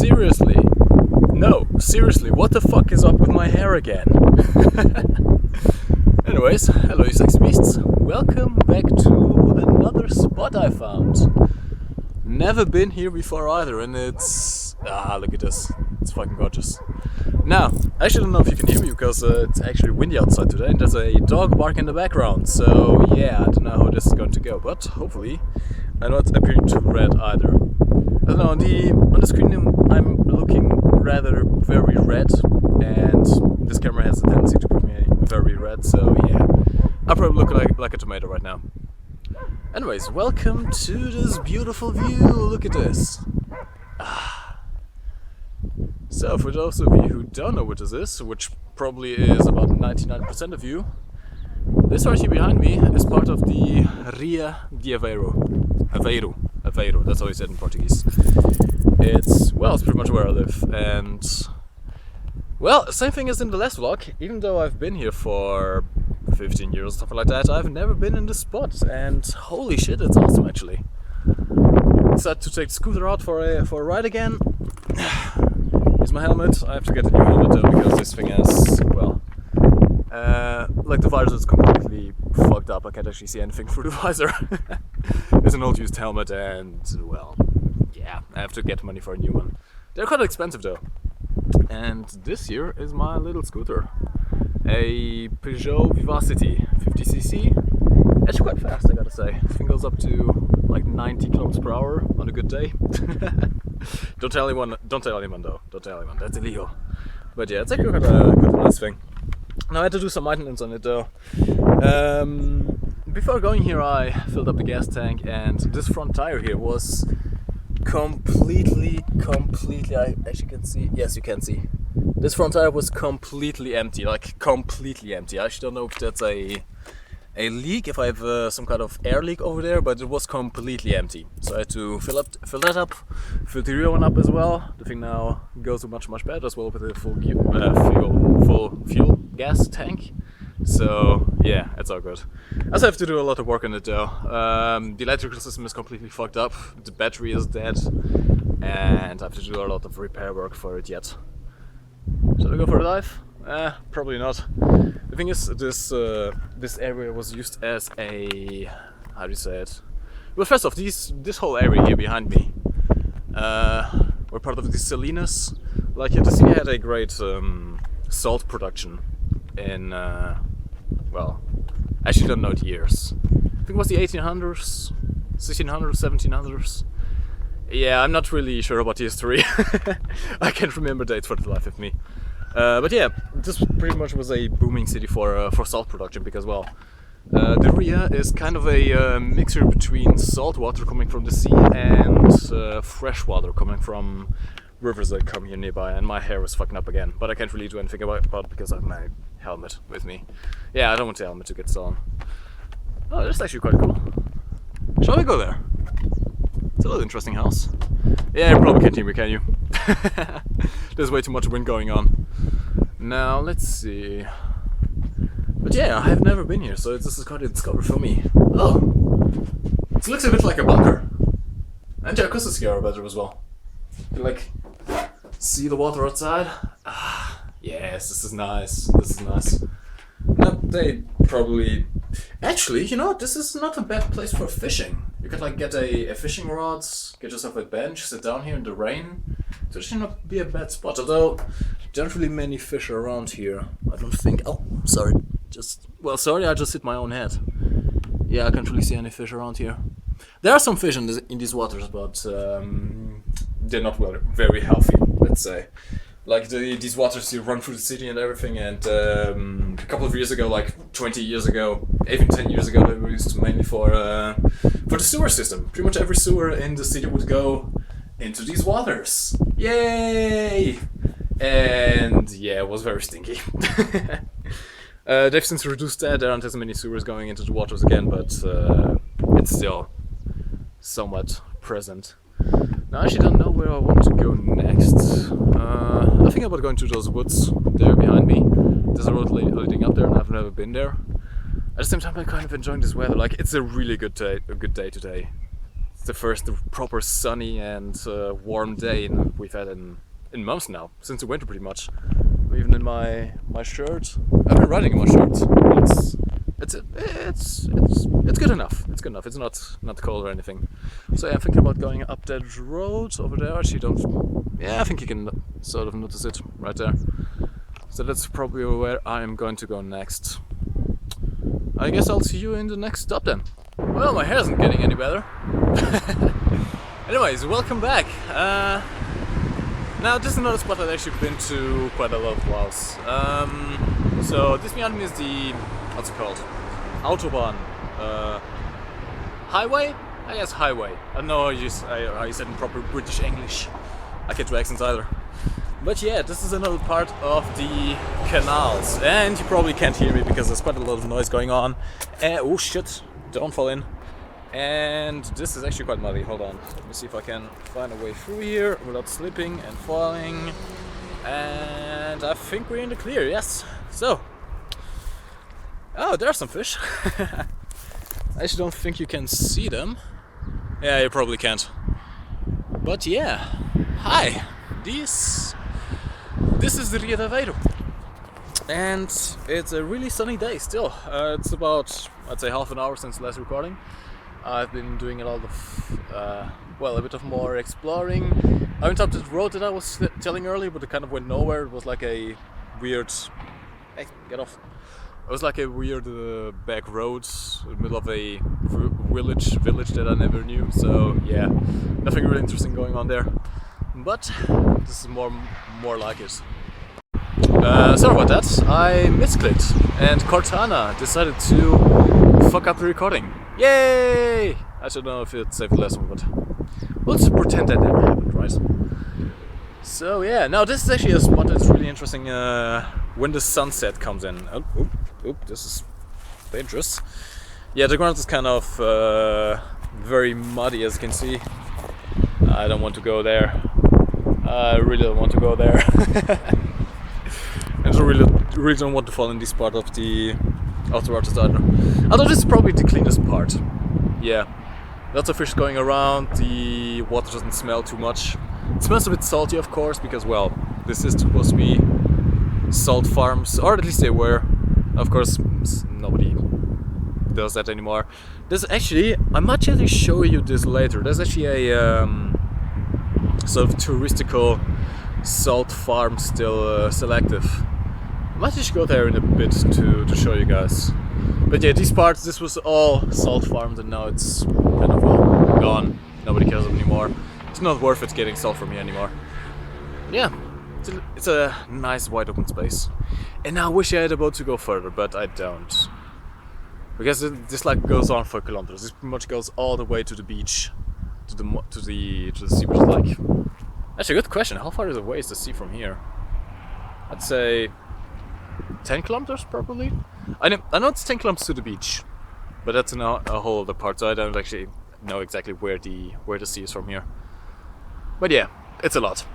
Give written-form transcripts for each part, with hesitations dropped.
Seriously? No, seriously, what the fuck is up with my hair again? Anyways, hello you sexy beasts. Welcome back to another spot I found. Never been here before either, and it's... look at this. It's fucking gorgeous. Now, I actually don't know if you can hear me because it's actually windy outside today and there's a dog bark in the background. So yeah, I don't know how this is going to go, but hopefully I'm not appearing too red either. I don't know, on the screen I'm looking rather very red, and this camera has a tendency to put me very red, so yeah, I probably look like a tomato right now. Anyways, welcome to this beautiful view, look at this. So for those of you who don't know what this is, which probably is about 99% of you, this right here behind me is part of the Ria de Aveiro. Aveiro, that's how you said in Portuguese. It's pretty much where I live, and well, same thing as in the last vlog, even though I've been here for 15 years or something like that, I've never been in this spot, and holy shit, it's awesome actually. Decided to take the scooter out for a ride again. Here's my helmet. I have to get a new helmet though, because this thing has, like the visor is completely fucked up. I can't actually see anything through the visor. It's an old used helmet and, well, yeah, I have to get money for a new one. They're quite expensive though. And this here is my little scooter. A Peugeot Vivacity 50cc. It's quite fast, I gotta say. This thing goes up to like 90 km per hour on a good day. Don't tell anyone though. Don't tell anyone, that's illegal. But yeah, it's actually quite a nice thing. Now I had to do some maintenance on it though. Before going here I filled up the gas tank, and this front tire here was completely, I actually can see, yes you can see. This front tire was completely empty, like completely empty. I actually don't know if that's a leak, if I have some kind of air leak over there, but it was completely empty. So I had to fill that up, fill the rear one up as well. The thing now goes much better as well with a full fuel gas tank. So yeah, it's all good. I also have to do a lot of work on it though. The electrical system is completely fucked up, the battery is dead, and I have to do a lot of repair work for it yet. Should I go for a dive? Probably not. The thing is, this area was used as a... how do you say it? Well, first off, this whole area here behind me were part of the Salinas. Like, the city had a great salt production in, well, I actually don't know the years. I think it was the 1800s, 1600s, 1700s. Yeah, I'm not really sure about the history. I can't remember dates for the life of me. But yeah, this pretty much was a booming city for salt production, because, well, the Ria is kind of a mixture between salt water coming from the sea and fresh water coming from rivers that come here nearby, and my hair is fucking up again, but I can't really do anything about it because I have my helmet with me. Yeah, I don't want the helmet to get stolen. Oh, that's actually quite cool. Shall we go there? It's a little interesting house. Yeah, you probably can't hear me, can you? There's way too much wind going on. Now, let's see. But yeah, I have never been here, so this is quite a discovery for me. Oh! It looks a bit like a bunker. And the acoustics here are better as well. You can, like, see the water outside. Yes, this is nice. This is nice. They probably... Actually, you know, this is not a bad place for fishing. You could like get a fishing rod, get yourself a bench, sit down here in the rain. So it should not be a bad spot, although there aren't really many fish around here. I don't think... Oh, sorry. Sorry, I just hit my own head. Yeah, I can't really see any fish around here. There are some fish in these waters, but they're not very healthy, let's say. Like these waters here run through the city and everything, and a couple of years ago, like 20 years ago, even 10 years ago, they were used mainly for the sewer system. Pretty much every sewer in the city would go into these waters. Yay! And yeah, it was very stinky. They've since reduced that. There aren't as many sewers going into the waters again, but it's still somewhat present. Now I actually don't know where I want to go next. I think about going to those woods there behind me. There's a road leading up there, and I've never been there. At the same time, I'm kind of enjoying this weather. Like, it's a really good day today. It's the first proper sunny and warm day we've had in months now, since the winter pretty much. Even in my shirt, I've been riding in my shirt. It's good enough. It's good enough. It's not cold or anything. So yeah, I'm thinking about going up that road over there. Actually, don't. Yeah, I think you can sort of notice it right there. So that's probably where I'm going to go next. I guess I'll see you in the next stop then. Well, my hair isn't getting any better. Anyways, welcome back. Now this is another spot I've actually been to quite a lot of whiles. So this behind me is the, what's it called? Autobahn. Highway? I guess highway. I don't know how you said in proper British English. I can't do accents either. But yeah, this is another part of the canals. And you probably can't hear me because there's quite a lot of noise going on. Oh shit, don't fall in. And this is actually quite muddy. Hold on, let me see if I can find a way through here without slipping and falling. And I think we're in the clear, yes. So, oh, there are some fish. I actually don't think you can see them. Yeah, you probably can't. But yeah, hi. This is the Rio de Aveiro. And it's a really sunny day still. It's about, I'd say, half an hour since the last recording. I've been doing a lot of, a bit of more exploring. I went up the road that I was telling earlier, but it kind of went nowhere. It was like a weird, hey, get off. It was like a weird back road in the middle of a village that I never knew. So yeah, nothing really interesting going on there. But this is more like it. Sorry about that. I misclicked, and Cortana decided to fuck up the recording. Yay! I don't know if it's saved the last one, but we'll just pretend that never happened, right? So yeah, now this is actually a spot that's really interesting when the sunset comes in. Oop, this is dangerous. Yeah, the ground is kind of very muddy, as you can see. I don't want to go there. I really don't want to go there. I really don't want to fall in this part of the water either. Although this is probably the cleanest part. Yeah, lots of fish going around, the water doesn't smell too much. It smells a bit salty, of course, because, well, this is supposed to be salt farms, or at least they were. Of course, nobody does that anymore. There's actually, I might actually show you this later. There's actually a sort of touristical salt farm still active. I might just go there in a bit to show you guys. But yeah, these parts, this was all salt farms, and now it's kind of gone. Nobody cares anymore. It's not worth it getting salt from here anymore. But yeah, it's a nice wide open space. And I wish I had a boat to go further, but I don't. Because this like goes on for kilometers. This pretty much goes all the way to the beach, to the sea, which is like. Actually, good question. How far away is the sea from here? I'd say 10 kilometers probably. I know it's 10 kilometers to the beach, but that's a whole other part. So I don't actually know exactly where the sea is from here. But yeah, it's a lot.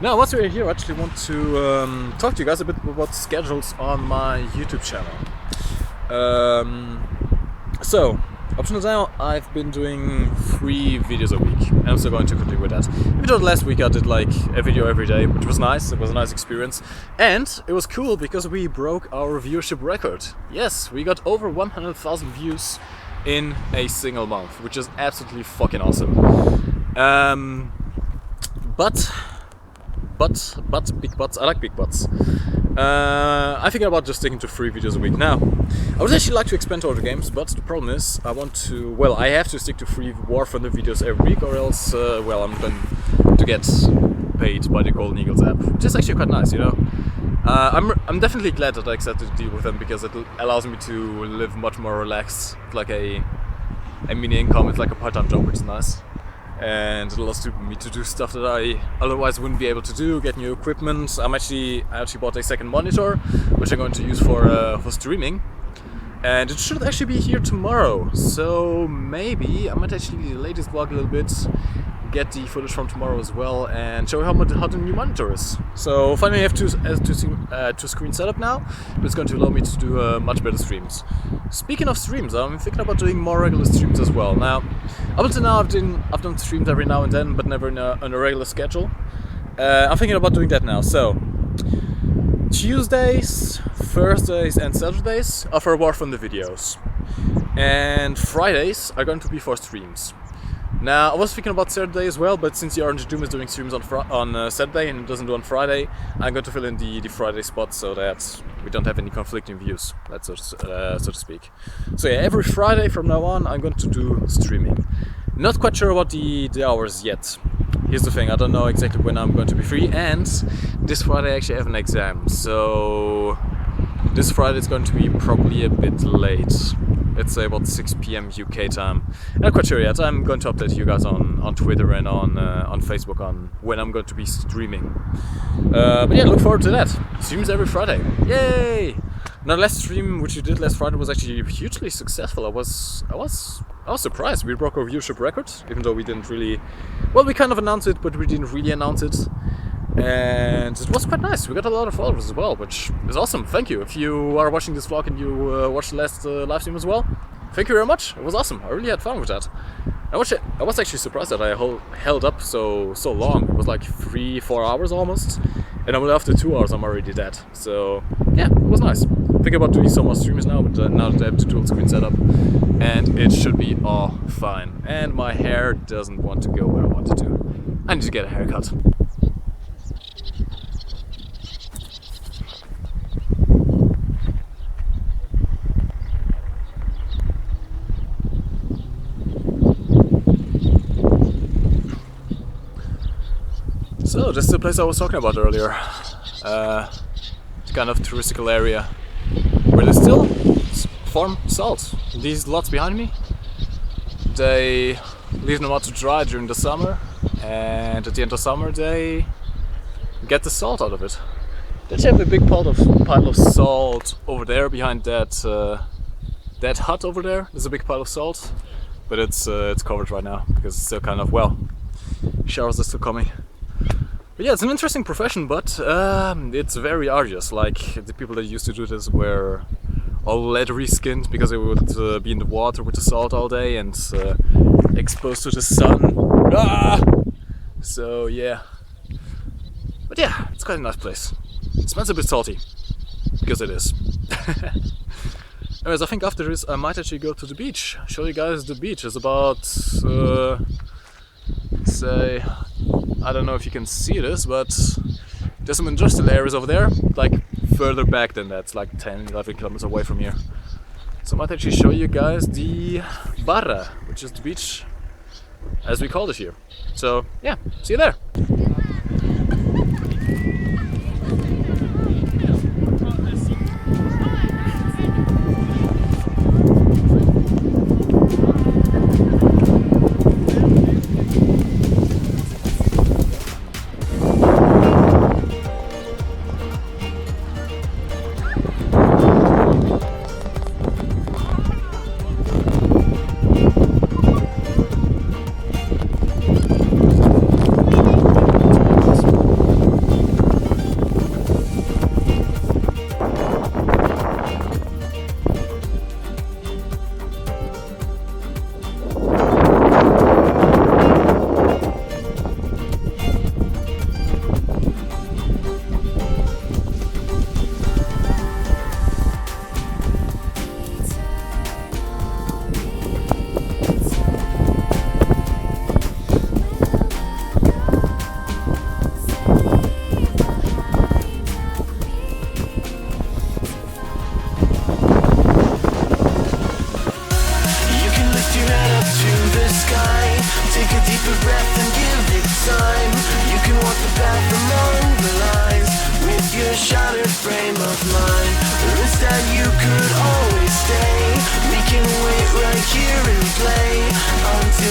Now, once we're here, I actually want to talk to you guys a bit about schedules on my YouTube channel. So, up to now, I've been doing 3 videos a week, and I'm still going to continue with that. Even though last week I did like a video every day, which was nice. It was a nice experience, and it was cool because we broke our viewership record. Yes, we got over 100,000 views in a single month, which is absolutely fucking awesome. But big butts. I like big butts. I think about just sticking to 3 videos a week now. I would actually like to expand to other games, but the problem is I have to stick to 3 War Thunder videos every week, or else, I'm going to get paid by the Golden Eagles app, which is actually quite nice, you know. I'm definitely glad that I accepted to deal with them, because it allows me to live much more relaxed. It's like a mini income. It's like a part-time job, which is nice. And it allows me to do stuff that I otherwise wouldn't be able to do, get new equipment. I actually bought a second monitor, which I'm going to use for streaming. And it should actually be here tomorrow, so maybe I might actually delay this vlog a little bit, get the footage from tomorrow as well, and show you how the new monitor is. So finally I have two screen setup now, but it's going to allow me to do much better streams. Speaking of streams, I'm thinking about doing more regular streams as well. Now, up until now I've done streams every now and then, but never on a regular schedule. I'm thinking about doing that now. So Tuesdays, Thursdays and Saturdays are for War Thunder videos, and Fridays are going to be for streams. Now, I was thinking about Saturday as well, but since the Orange Doom is doing streams on Saturday and doesn't do on Friday, I'm going to fill in the Friday spot so that we don't have any conflicting views, so to speak. So yeah, every Friday from now on I'm going to do streaming. Not quite sure about the hours yet. Here's the thing, I don't know exactly when I'm going to be free, and this Friday I actually have an exam, so this Friday is going to be probably a bit late. Let's say about 6 PM UK time. I'm not quite sure yet. I'm going to update you guys on Twitter and on Facebook on when I'm going to be streaming. But yeah, look forward to that. Streams every Friday. Yay! Now, the last stream which we did last Friday was actually hugely successful. I was surprised. We broke our viewership record, even though we didn't really. Well, we kind of announced it, but we didn't really announce it. And it was quite nice. We got a lot of followers as well, which is awesome. Thank you. If you are watching this vlog and you watched the last live stream as well, thank you very much. It was awesome. I really had fun with that. I was actually surprised that I held up so long. It was like 3-4 hours almost, and only after 2 hours I'm already dead. So yeah, it was nice. Thinking about doing some more streams now, but now that I have the dual screen setup, and it should be all fine. And my hair doesn't want to go where I want it to. I need to get a haircut. So this is the place I was talking about earlier. It's kind of touristical area where they still farm salt. These lots behind me, they leave them out to dry during the summer, and at the end of summer they get the salt out of it. They actually have a big pile of salt over there behind that hut over there. There's a big pile of salt, but it's covered right now because it's still kind of, well, showers are still coming. But yeah, it's an interesting profession, but it's very arduous. Like, the people that used to do this were all leathery skinned because they would be in the water with the salt all day and exposed to the sun. Ah! So yeah. But yeah, it's quite a nice place. It smells a bit salty, because it is. Anyways, I think after this I might actually go to the beach. Show you guys the beach. It's about, say, I don't know if you can see this, but there's some industrial areas over there, like further back than that, it's like 10-11 kilometers away from here. So I might actually show you guys the Barra, which is the beach as we call it here. So yeah, see you there.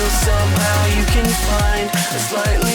Somehow you can find a slightly